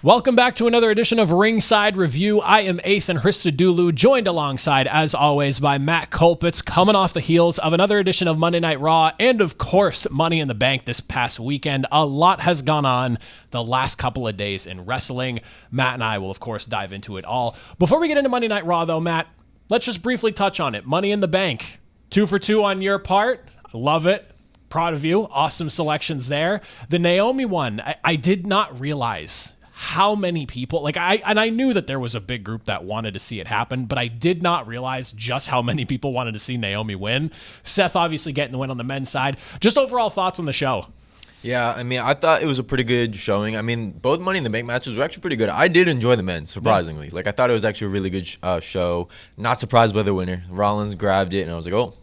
Welcome back to another edition of Ringside Review. I am Athan Hristodulu, joined alongside, as always, by Matt Colpitts, coming off the heels of another edition of Monday Night Raw and, of course, Money in the Bank this past weekend. A lot has gone on the last couple of days in wrestling. Matt and I will, of course, dive into it all. Before we get into Monday Night Raw, though, Matt, let's just briefly touch on it. Money in the Bank, 2 for 2 on your part. I love it. Proud of you. Awesome selections there. The Naomi one, I did not realize how many people, I knew that there was a big group that wanted to see it happen, but I did not realize just how many people wanted to see Naomi win. Seth obviously getting the win on the men's side. Just overall thoughts on the show. Yeah, I mean, I thought it was a pretty good showing. I mean, both Money in the Bank matches were actually pretty good. I did enjoy the men's, surprisingly. I thought it was actually a really good show. Not surprised by the winner. Rollins grabbed it, and I was like, oh,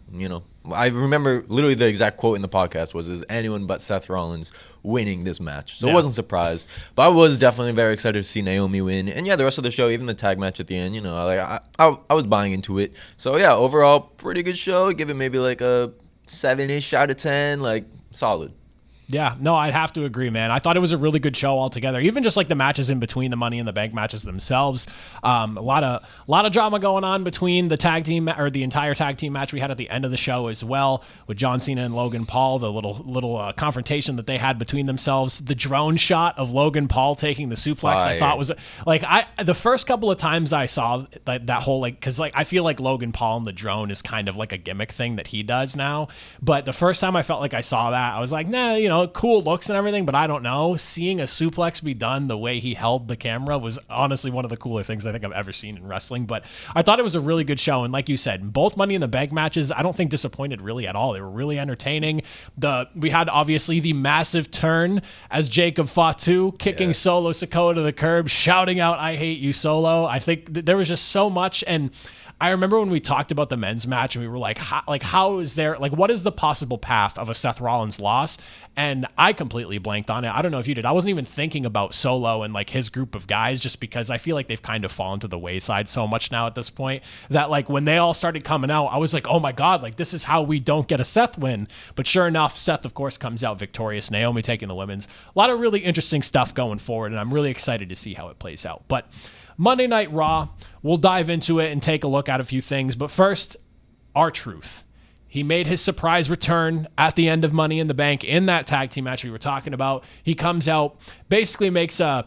I remember literally the exact quote in the podcast was, "Is anyone but Seth Rollins winning this match?" So I wasn't surprised. But I was definitely very excited to see Naomi win. And yeah, the rest of the show, even the tag match at the end, I was buying into it. So yeah, overall, pretty good show. Give it maybe like a 7-ish out of 10, solid. Yeah, no, I'd have to agree, man. I thought it was a really good show altogether. Even just like the matches in between the Money in the Bank matches themselves. A lot of drama going on between the tag team or the entire tag team match we had at the end of the show as well with John Cena and Logan Paul. The little confrontation that they had between themselves. The drone shot of Logan Paul taking the suplex, I thought was the first couple of times I saw that whole because I feel like Logan Paul and the drone is kind of like a gimmick thing that he does now. But the first time I felt like I saw that, I was like, nah, cool looks and everything, but I don't know. Seeing a suplex be done the way he held the camera was honestly one of the cooler things I think I've ever seen in wrestling. But I thought it was a really good show. And like you said, both Money in the Bank matches, I don't think disappointed really at all. They were really entertaining. We had obviously the massive turn as Jacob Fatu kicking Solo Sikoa to the curb, shouting out, "I hate you, Solo." I think there was just so much. And I remember when we talked about the men's match and we were like, how is there, what is the possible path of a Seth Rollins loss? And I completely blanked on it. I don't know if you did. I wasn't even thinking about Solo and his group of guys, just because I feel like they've kind of fallen to the wayside so much now at this point that when they all started coming out, I was like, oh my God, this is how we don't get a Seth win. But sure enough, Seth, of course, comes out victorious. Naomi taking the women's. A lot of really interesting stuff going forward, and I'm really excited to see how it plays out. But Monday Night Raw, we'll dive into it and take a look at a few things. But first, R-Truth. He made his surprise return at the end of Money in the Bank in that tag team match we were talking about. He comes out, basically makes a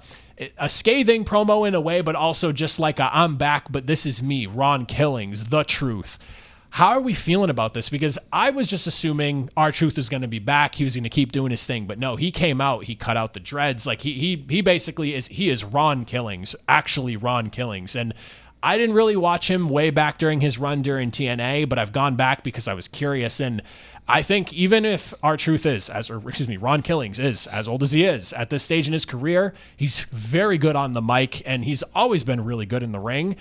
scathing promo in a way, but also just I'm back, but this is me, Ron Killings, the truth. How are we feeling about this? Because I was just assuming R-Truth is going to be back. He was going to keep doing his thing. But no, he came out. He cut out the dreads. He basically is Ron Killings, actually Ron Killings. And I didn't really watch him way back during his run during TNA, but I've gone back because I was curious. And I think even if R-Truth Ron Killings is as old as he is at this stage in his career, he's very good on the mic, and he's always been really good in the ring.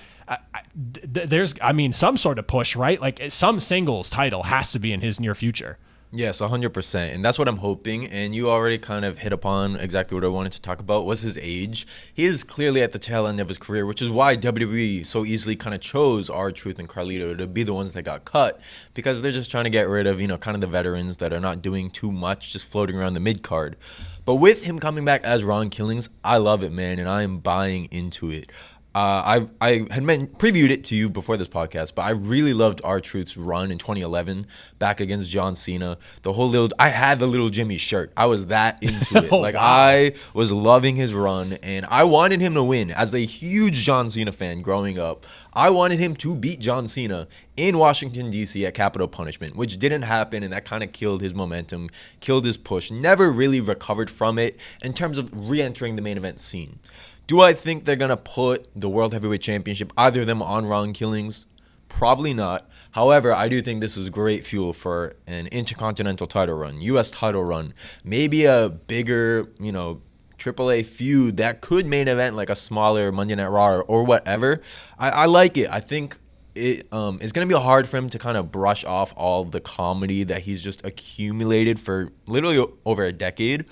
There's some sort of push, right? Some singles title has to be in his near future. Yes, 100%. And that's what I'm hoping. And you already kind of hit upon exactly what I wanted to talk about, was his age. He is clearly at the tail end of his career, which is why WWE so easily kind of chose R-Truth and Carlito to be the ones that got cut, because they're just trying to get rid of, kind of the veterans that are not doing too much, just floating around the mid-card. But with him coming back as Ron Killings, I love it, man, and I am buying into it. I had previewed it to you before this podcast, but I really loved R-Truth's run in 2011 back against John Cena. I had the little Jimmy shirt. I was that into it. Wow. I was loving his run, and I wanted him to win. As a huge John Cena fan growing up, I wanted him to beat John Cena in Washington, D.C. at Capital Punishment, which didn't happen, and that kind of killed his momentum, killed his push, never really recovered from it in terms of re-entering the main event scene. Do I think they're going to put the World Heavyweight Championship, either of them, on Ron Killings? Probably not. However, I do think this is great fuel for an Intercontinental title run, U.S. title run, maybe a bigger, AAA feud that could main event a smaller Monday Night Raw or whatever. I like it. I think it's going to be hard for him to kind of brush off all the comedy that he's just accumulated for literally over a decade.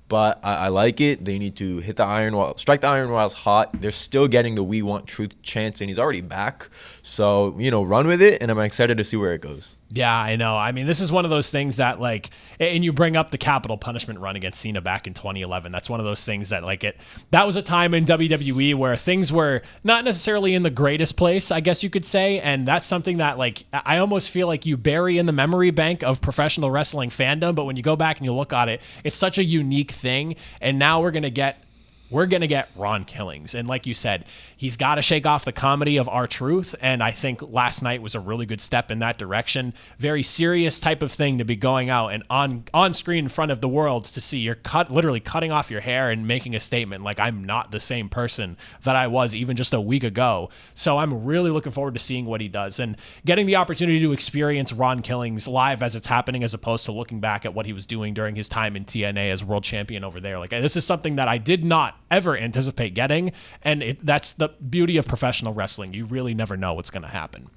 But I like it. They need to strike the iron while it's hot. They're still getting the "We Want Truth" chants, and he's already back. So, run with it, and I'm excited to see where it goes. Yeah, I know. I mean, this is one of those things that like, and you bring up the capital punishment run against Cena back in 2011. That's one of those things that like that was a time in WWE where things were not necessarily in the greatest place, I guess you could say. And that's something that like, I almost feel like you bury in the memory bank of professional wrestling fandom. But when you go back and you look at it, it's such a unique thing. And now we're going to get Ron Killings. And like you said, he's got to shake off the comedy of R-Truth. And I think last night was a really good step in that direction. Very serious type of thing to be going out and on screen in front of the world to see you're literally cutting off your hair and making a statement like I'm not the same person that I was even just a week ago. So I'm really looking forward to seeing what he does and getting the opportunity to experience Ron Killings live as it's happening, as opposed to looking back at what he was doing during his time in TNA as world champion over there. Like, this is something that I did not ever anticipate getting, and that's the beauty of professional wrestling. You really never know what's going to happen.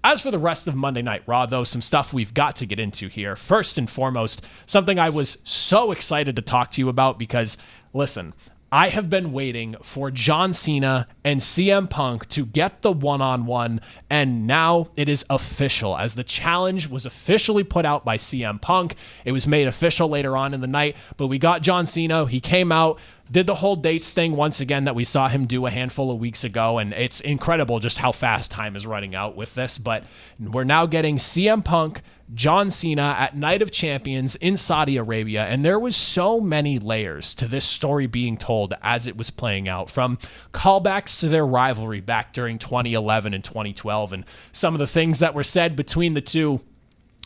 As for the rest of Monday Night Raw, though, some stuff we've got to get into here. First and foremost, something I was so excited to talk to you about because, listen, I have been waiting for John Cena and CM Punk to get the one-on-one, and now it is official, as the challenge was officially put out by CM Punk. It was made official later on in the night, but we got John Cena. He came out, did the whole dates thing once again that we saw him do a handful of weeks ago, and it's incredible just how fast time is running out with this, but we're now getting CM Punk, John Cena at Night of Champions in Saudi Arabia, and there was so many layers to this story being told as it was playing out, from callbacks to their rivalry back during 2011 and 2012, and some of the things that were said between the two.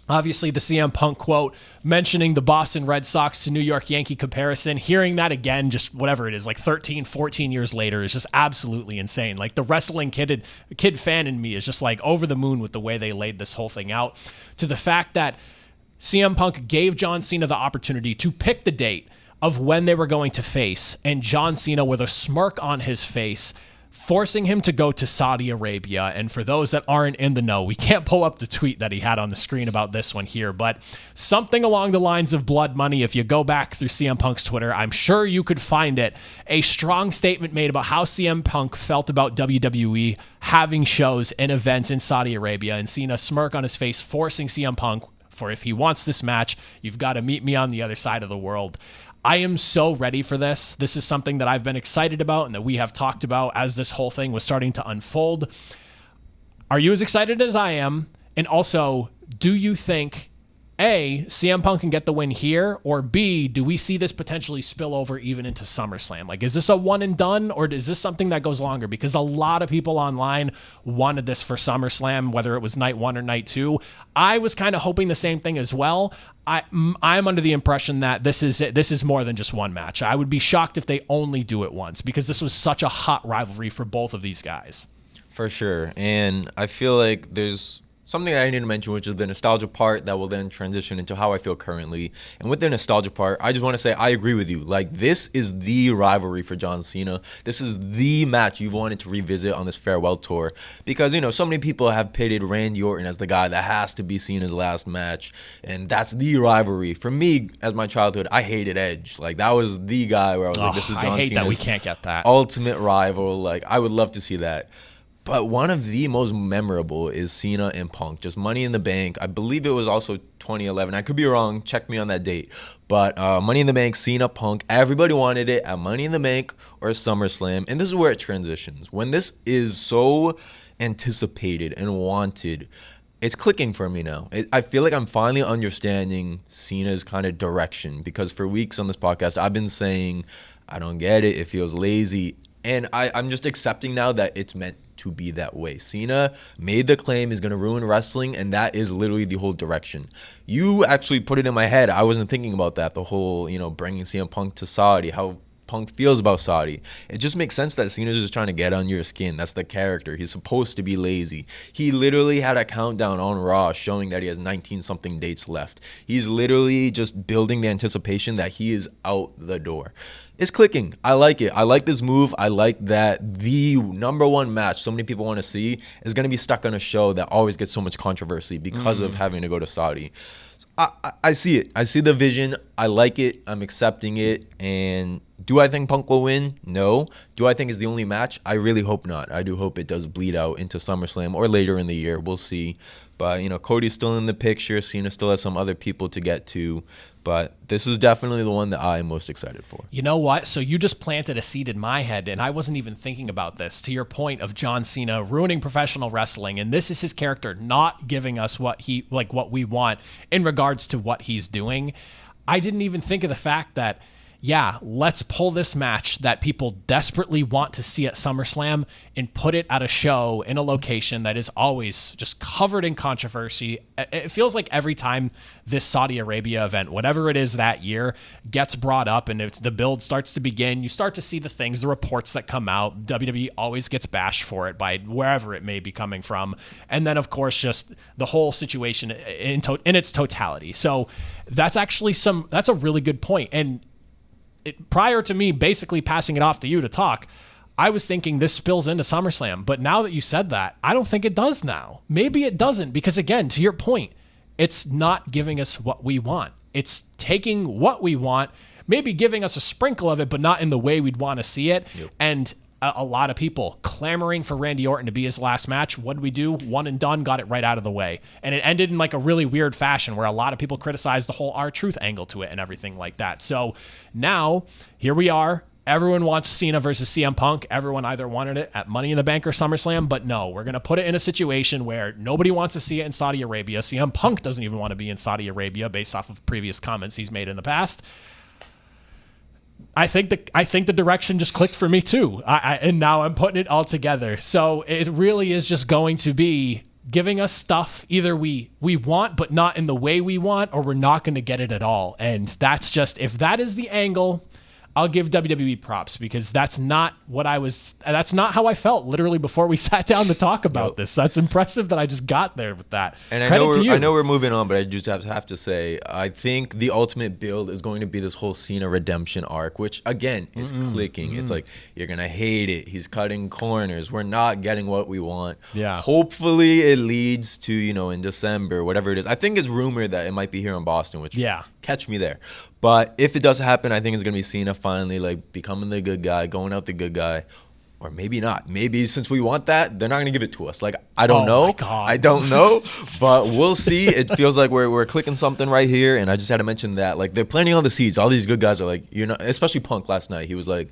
Obviously, the CM Punk quote mentioning the Boston Red Sox to New York Yankee comparison, hearing that again, just whatever it is, like 13, 14 years later, is just absolutely insane. Like, the wrestling kid fan in me is just like over the moon with the way they laid this whole thing out, to the fact that CM Punk gave John Cena the opportunity to pick the date of when they were going to face, and John Cena, with a smirk on his face, forcing him to go to Saudi Arabia. And for those that aren't in the know, we can't pull up the tweet that he had on the screen about this one here, but something along the lines of blood money. If you go back through CM Punk's Twitter, I'm sure you could find it. A strong statement made about how CM Punk felt about WWE having shows and events in Saudi Arabia, and Cena smirk on his face, forcing CM Punk, for if he wants this match, you've got to meet me on the other side of the world. I am so ready for this. This is something that I've been excited about and that we have talked about as this whole thing was starting to unfold. Are you as excited as I am? And also, do you think, A, CM Punk can get the win here, or B, do we see this potentially spill over even into SummerSlam? Like, is this a one and done, or is this something that goes longer? Because a lot of people online wanted this for SummerSlam, whether it was night one or night two. I was kind of hoping the same thing as well. I'm under the impression that this is more than just one match. I would be shocked if they only do it once, because this was such a hot rivalry for both of these guys. For sure. And I feel like there's something I need to mention, which is the nostalgia part that will then transition into how I feel currently. And with the nostalgia part, I just want to say I agree with you. Like, this is the rivalry for John Cena. This is the match you've wanted to revisit on this farewell tour. Because, you know, so many people have pitted Randy Orton as the guy that has to be Cena's last match. And that's the rivalry. For me, as my childhood, I hated Edge. Like, that was the guy where I was like, this is John Cena's I hate that we can't get that ultimate rival. Like, I would love to see that. But one of the most memorable is Cena and Punk. Just Money in the Bank. I believe it was also 2011. I could be wrong. Check me on that date. But Money in the Bank, Cena, Punk. Everybody wanted it at Money in the Bank or SummerSlam. And this is where it transitions. When this is so anticipated and wanted, it's clicking for me now. I feel like I'm finally understanding Cena's kind of direction. Because for weeks on this podcast, I've been saying, I don't get it. It feels lazy. And I'm just accepting now that it's meant to be that way. Cena made the claim he's going to ruin wrestling, and that is literally the whole direction. You actually put it in my head. I wasn't thinking about that. The whole, bringing CM Punk to Saudi, how Punk feels about Saudi. It just makes sense that Cena's just trying to get on your skin. That's the character. He's supposed to be lazy. He literally had a countdown on Raw showing that he has 19-something dates left. He's literally just building the anticipation that he is out the door. It's clicking. I like it. I like this move. I like that the number one match so many people want to see is going to be stuck on a show that always gets so much controversy because of having to go to Saudi. I see it. I see the vision. I like it. I'm accepting it. And Do I think Punk will win? No. Do I think it's the only match? I really hope not. I do hope it does bleed out into SummerSlam or later in the year. We'll see. But, Cody's still in the picture. Cena still has some other people to get to. But this is definitely the one that I'm most excited for. You know what? So you just planted a seed in my head, and I wasn't even thinking about this. To your point of John Cena ruining professional wrestling, and this is his character not giving us what we want in regards to what he's doing. I didn't even think of the fact that, yeah, let's pull this match that people desperately want to see at SummerSlam and put it at a show in a location that is always just covered in controversy. It feels like every time this Saudi Arabia event, whatever it is that year, gets brought up and the build starts to begin, you start to see the things, the reports that come out. WWE always gets bashed for it by wherever it may be coming from. And then, of course, just the whole situation in its totality. So that's actually that's a really good point. And prior to me basically passing it off to you to talk, I was thinking this spills into SummerSlam. But now that you said that, I don't think it does now. Maybe it doesn't, because again, to your point, it's not giving us what we want. It's taking what we want, maybe giving us a sprinkle of it, but not in the way we'd want to see it. Yep. And a lot of people clamoring for Randy Orton to be his last match. What did we do? One and done, got it right out of the way. And it ended in like a really weird fashion where a lot of people criticized the whole R-Truth angle to it and everything like that. So now, here we are. Everyone wants Cena versus CM Punk. Everyone either wanted it at Money in the Bank or SummerSlam, but no, we're going to put it in a situation where nobody wants to see it in Saudi Arabia. CM Punk doesn't even want to be in Saudi Arabia based off of previous comments he's made in the past. I think the direction just clicked for me too. And now I'm putting it all together. So it really is just going to be giving us stuff either we want, but not in the way we want, or we're not going to get it at all. And that's just, if that is the angle, I'll give WWE props, because that's not how I felt literally before we sat down to talk about this. That's impressive that I just got there with that. And I know we're moving on, but I just have to say, I think the ultimate build is going to be this whole Cena redemption arc, which again is clicking. It's like, you're going to hate it. He's cutting corners. We're not getting what we want. Yeah. Hopefully it leads to, in December, whatever it is. I think it's rumored that it might be here in Boston, which catch me there. But if it does happen, I think it's going to be Cena finally like becoming the good guy, going out the good guy. Or maybe not. Maybe since we want that, they're not going to give it to us. Like, I don't know. My God. I don't know. But we'll see. It feels like we're clicking something right here. And I just had to mention that. Like, they're planting on the seeds. All these good guys are like, especially Punk last night. He was like,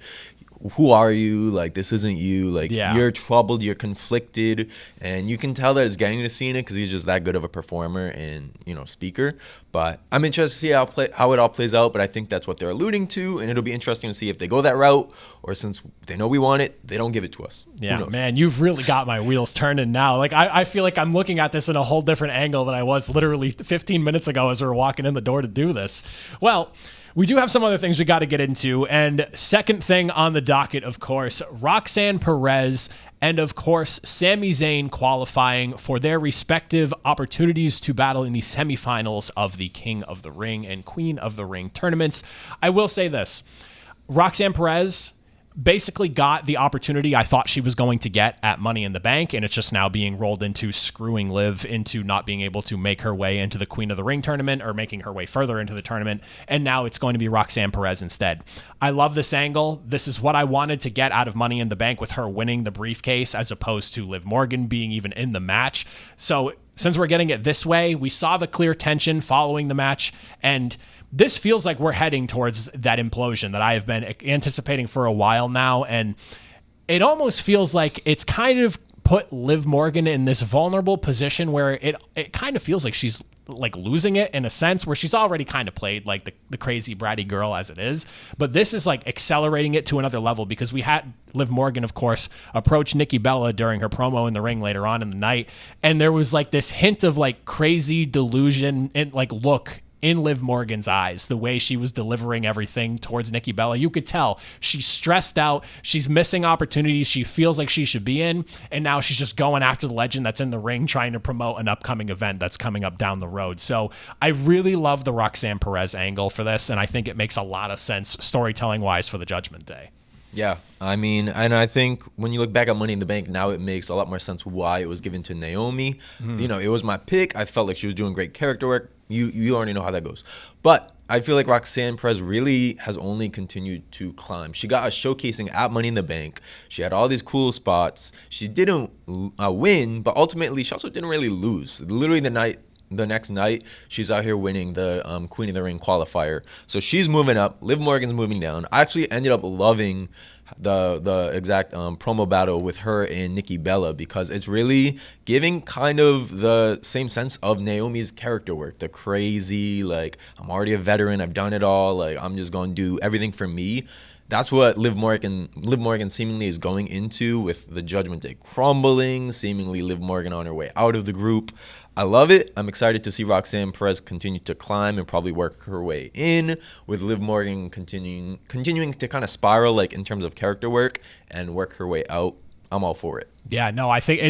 who are you? Like, this isn't you. Like, you're troubled, you're conflicted, and you can tell that it's getting to Cena because he's just that good of a performer and, speaker. But I'm interested to see how it all plays out, but I think that's what they're alluding to, and it'll be interesting to see if they go that route, or since they know we want it, they don't give it to us. Yeah, man, you've really got my wheels turning now. Like, I feel like I'm looking at this in a whole different angle than I was literally 15 minutes ago as we were walking in the door to do this. Well, we do have some other things we got to get into. And second thing on the docket, of course, Roxanne Perez and, of course, Sami Zayn qualifying for their respective opportunities to battle in the semifinals of the King of the Ring and Queen of the Ring tournaments. I will say this. Roxanne Perez basically got the opportunity I thought she was going to get at Money in the Bank, and it's just now being rolled into screwing Liv into not being able to make her way into the Queen of the Ring tournament, or making her way further into the tournament, and now it's going to be Roxanne Perez instead. I love this angle. This is what I wanted to get out of Money in the Bank, with her winning the briefcase as opposed to Liv Morgan being even in the match. So since we're getting it this way, we saw the clear tension following the match, and this feels like we're heading towards that implosion that I have been anticipating for a while now. And it almost feels like it's kind of put Liv Morgan in this vulnerable position where it kind of feels like she's like losing it in a sense, where she's already kind of played like the crazy bratty girl as it is. But this is like accelerating it to another level, because we had Liv Morgan, of course, approach Nikki Bella during her promo in the ring later on in the night. And there was like this hint of like crazy delusion and like look in Liv Morgan's eyes, the way she was delivering everything towards Nikki Bella. You could tell she's stressed out. She's missing opportunities she feels like she should be in. And now she's just going after the legend that's in the ring, trying to promote an upcoming event that's coming up down the road. So I really love the Roxanne Perez angle for this. And I think it makes a lot of sense storytelling wise for the Judgment Day. Yeah, I mean, and I think when you look back at Money in the Bank, now it makes a lot more sense why it was given to Naomi. It was my pick. I felt like she was doing great character work. You already know how that goes. But I feel like Roxanne Perez really has only continued to climb. She got a showcasing at Money in the Bank. She had all these cool spots. She didn't win, but ultimately she also didn't really lose. Literally the next night, she's out here winning the Queen of the Ring qualifier. So she's moving up. Liv Morgan's moving down. I actually ended up loving the exact promo battle with her and Nikki Bella, because it's really giving kind of the same sense of Naomi's character work. The crazy, like, I'm already a veteran, I've done it all, like, I'm just going to do everything for me. That's what Liv Morgan seemingly is going into, with the Judgment Day crumbling, seemingly Liv Morgan on her way out of the group. I love it. I'm excited to see Roxanne Perez continue to climb and probably work her way in, with Liv Morgan continuing to kind of spiral, like, in terms of character work, and work her way out. I'm all for it. Yeah, no, I think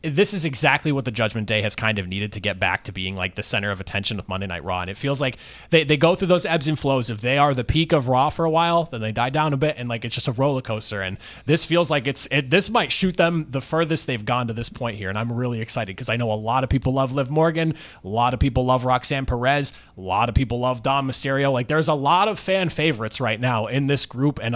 this is exactly what the Judgment Day has kind of needed to get back to being like the center of attention with Monday Night Raw. And it feels like they go through those ebbs and flows. If they are the peak of Raw for a while, then they die down a bit, and like it's just a roller coaster. And this feels like this might shoot them the furthest they've gone to this point here. And I'm really excited because I know a lot of people love Liv Morgan, a lot of people love Roxanne Perez, a lot of people love Dom Mysterio. Like, there's a lot of fan favorites right now in this group, and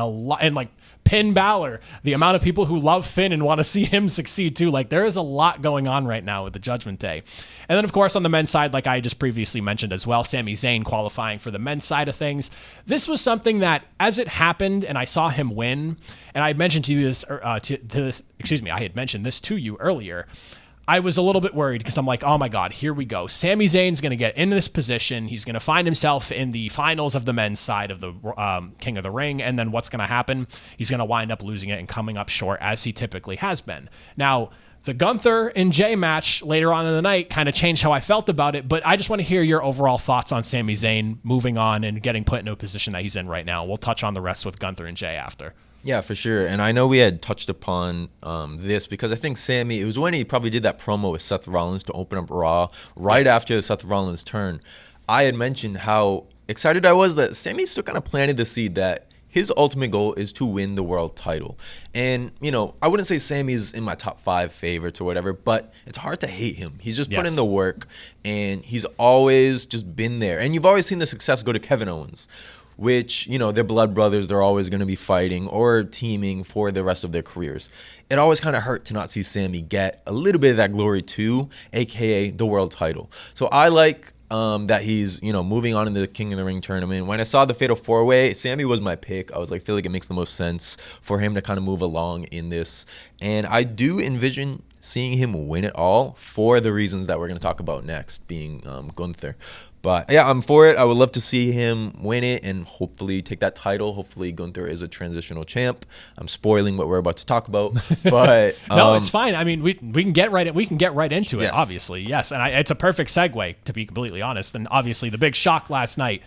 like Finn Balor, the amount of people who love Finn and want to see him succeed too. Like, there is a lot going on right now with the Judgment Day. And then, of course, on the men's side, like I just previously mentioned as well, Sami Zayn qualifying for the men's side of things. This was something that, as it happened, and I saw him win, and I had mentioned to you this, I had mentioned this to you earlier. I was a little bit worried because I'm like, oh my God, here we go. Sami Zayn's going to get in this position. He's going to find himself in the finals of the men's side of the King of the Ring. And then what's going to happen? He's going to wind up losing it and coming up short, as he typically has been. Now, the Gunther and Jey match later on in the night kind of changed how I felt about it, but I just want to hear your overall thoughts on Sami Zayn moving on and getting put into a position that he's in right now. We'll touch on the rest with Gunther and Jey after. Yeah, for sure. And I know we had touched upon this because I think Sammy, it was when he probably did that promo with Seth Rollins to open up Raw right after Seth Rollins' turn. I had mentioned how excited I was that Sammy still kind of planted the seed that his ultimate goal is to win the world title. And, you know, I wouldn't say Sammy's in my top 5 favorites or whatever, but it's hard to hate him. He's just put in the work, and he's always just been there. And you've always seen the success go to Kevin Owens, which, you know, they're blood brothers. They're always going to be fighting or teaming for the rest of their careers. It always kind of hurt to not see Sammy get a little bit of that glory too, a.k.a. the world title. So I like that he's, you know, moving on in the King of the Ring tournament. When I saw the Fatal 4-Way, Sammy was my pick. I was like, feel like it makes the most sense for him to kind of move along in this. And I do envision seeing him win it all for the reasons that we're going to talk about next, being Gunther. But yeah, I'm for it. I would love to see him win it and hopefully take that title. Hopefully Gunther is a transitional champ. I'm spoiling what we're about to talk about, but no, it's fine. I mean, we can get right into it. Obviously, yes, and it's a perfect segue, to be completely honest. And obviously, the big shock last night,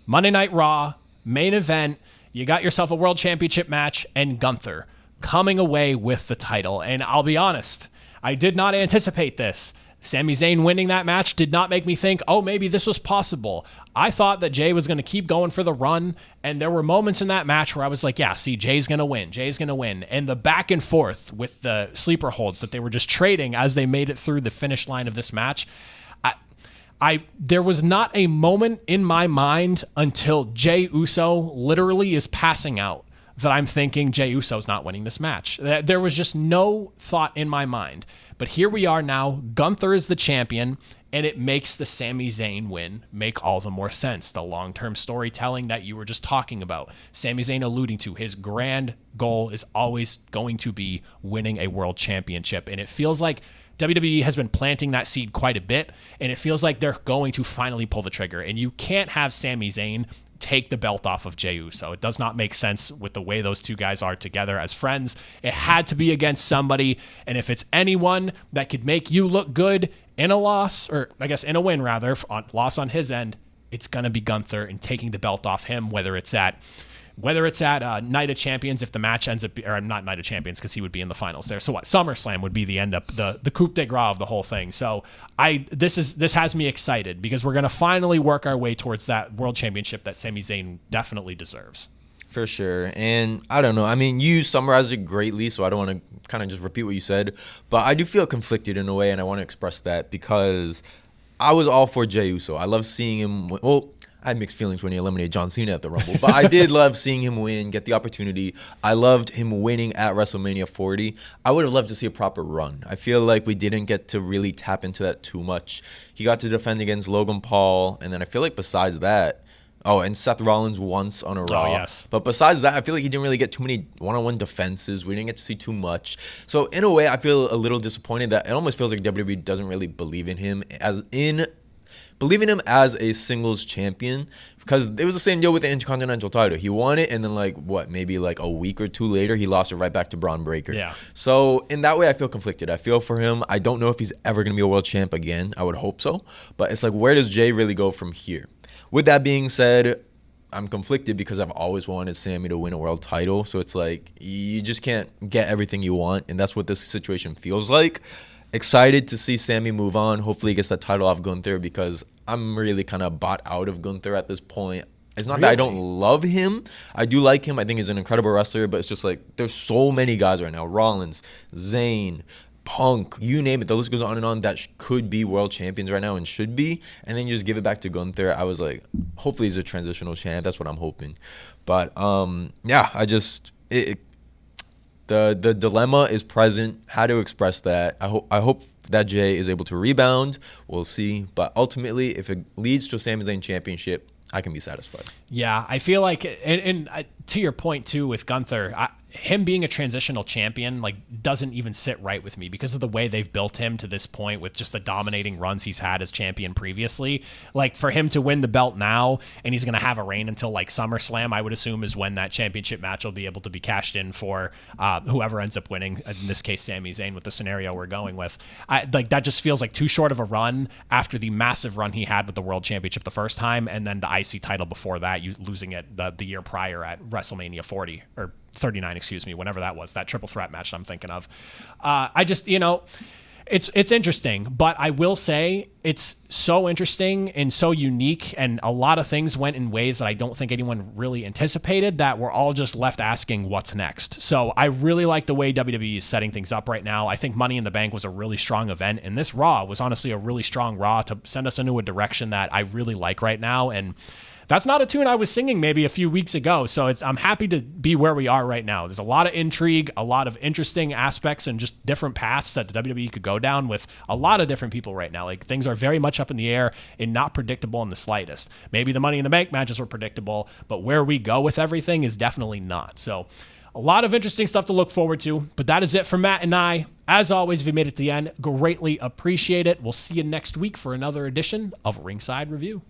Monday Night Raw main event. You got yourself a world championship match, and Gunther coming away with the title. And I'll be honest, I did not anticipate this. Sami Zayn winning that match did not make me think, oh, maybe this was possible. I thought that Jey was going to keep going for the run, and there were moments in that match where I was like, yeah, see, Jey's going to win. Jey's going to win. And the back and forth with the sleeper holds that they were just trading as they made it through the finish line of this match, there was not a moment in my mind until Jey Uso literally is passing out that I'm thinking Jey Uso's not winning this match. There was just no thought in my mind. But here we are now. Gunther is the champion, and it makes the Sami Zayn win make all the more sense. The long-term storytelling that you were just talking about, Sami Zayn alluding to, his grand goal is always going to be winning a world championship. And it feels like WWE has been planting that seed quite a bit, and it feels like they're going to finally pull the trigger. And you can't have Sami Zayn take the belt off of Jey Uso. It does not make sense with the way those two guys are together as friends. It had to be against somebody, and if it's anyone that could make you look good in a loss, or I guess in a win rather, loss on his end, it's going to be Gunther, and taking the belt off him, whether it's at Night of Champions, if the match ends up, or not Night of Champions because he would be in the finals there. So what? SummerSlam would be the end up, the coup de grace of the whole thing. So this has me excited because we're gonna finally work our way towards that world championship that Sami Zayn definitely deserves. For sure. And I don't know. I mean, you summarized it greatly, so I don't want to kind of just repeat what you said. But I do feel conflicted in a way, and I want to express that because I was all for Jey Uso. I love seeing him. Well, I had mixed feelings when he eliminated John Cena at the Rumble, but I did love seeing him win, get the opportunity. I loved him winning at WrestleMania 40. I would have loved to see a proper run. I feel like we didn't get to really tap into that too much. He got to defend against Logan Paul, and then I feel like besides that, and Seth Rollins once on a Raw. Oh, yes. But besides that, I feel like he didn't really get too many one-on-one defenses. We didn't get to see too much. So in a way, I feel a little disappointed that it almost feels like WWE doesn't really believe in him as a singles champion, because it was the same deal with the Intercontinental title. He won it, and then maybe a week or two later, he lost it right back to Braun Breaker. Yeah. So in that way, I feel conflicted. I feel for him. I don't know if he's ever going to be a world champ again. I would hope so. But it's like, where does Jey really go from here? With that being said, I'm conflicted because I've always wanted Sammy to win a world title. So it's like, you just can't get everything you want, and that's what this situation feels like. Excited to see Sammy move on. Hopefully he gets that title off Gunther, because I'm really kind of bought out of Gunther at this point. It's not that I don't love him. I do like him. I think he's an incredible wrestler, but it's just like there's so many guys right now. Rollins, Zayn, Punk, you name it. The list goes on and on that could be world champions right now and should be. And then you just give it back to Gunther. I was like, hopefully he's a transitional champ. That's what I'm hoping. But yeah, the dilemma is present. How to express that? I hope that Jey is able to rebound. We'll see. But ultimately, if it leads to a Sami Zayn championship, I can be satisfied. Yeah, I feel like, and to your point too with Gunther, him being a transitional champion doesn't even sit right with me because of the way they've built him to this point with just the dominating runs he's had as champion previously. For him to win the belt now, and he's going to have a reign until SummerSlam, I would assume is when that championship match will be able to be cashed in for whoever ends up winning. In this case, Sami Zayn, with the scenario we're going with. That just feels like too short of a run after the massive run he had with the World Championship the first time, and then the IC title before that, you losing it the year prior at WrestleMania 40 or 39, excuse me, whenever that was, that triple threat match I'm thinking of. I just, it's interesting, but I will say it's so interesting and so unique, and a lot of things went in ways that I don't think anyone really anticipated, that we're all just left asking what's next. So I really like the way WWE is setting things up right now. I think Money in the Bank was a really strong event, and this Raw was honestly a really strong Raw to send us into a direction that I really like right now. And that's not a tune I was singing maybe a few weeks ago, so I'm happy to be where we are right now. There's a lot of intrigue, a lot of interesting aspects, and just different paths that the WWE could go down with a lot of different people right now. Things are very much up in the air and not predictable in the slightest. Maybe the Money in the Bank matches were predictable, but where we go with everything is definitely not. So a lot of interesting stuff to look forward to, but that is it for Matt and I. As always, if you made it to the end, greatly appreciate it. We'll see you next week for another edition of Ringside Review.